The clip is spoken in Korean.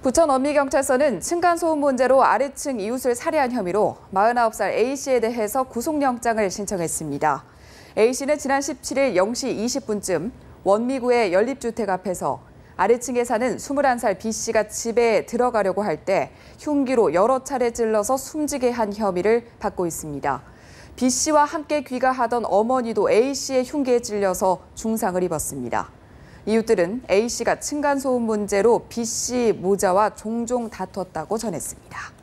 부천 어미경찰서는 층간소음 문제로 아래층 이웃을 살해한 혐의로 49살 A씨에 대해서 구속영장을 신청했습니다. A씨는 지난 17일 0시 20분쯤 원미구의 연립주택 앞에서 아래층에 사는 21살 B씨가 집에 들어가려고 할 때 흉기로 여러 차례 찔러서 숨지게 한 혐의를 받고 있습니다. B씨와 함께 귀가하던 어머니도 A씨의 흉기에 찔려서 중상을 입었습니다. 이웃들은 A씨가 층간소음 문제로 B씨 모자와 종종 다퉜다고 전했습니다.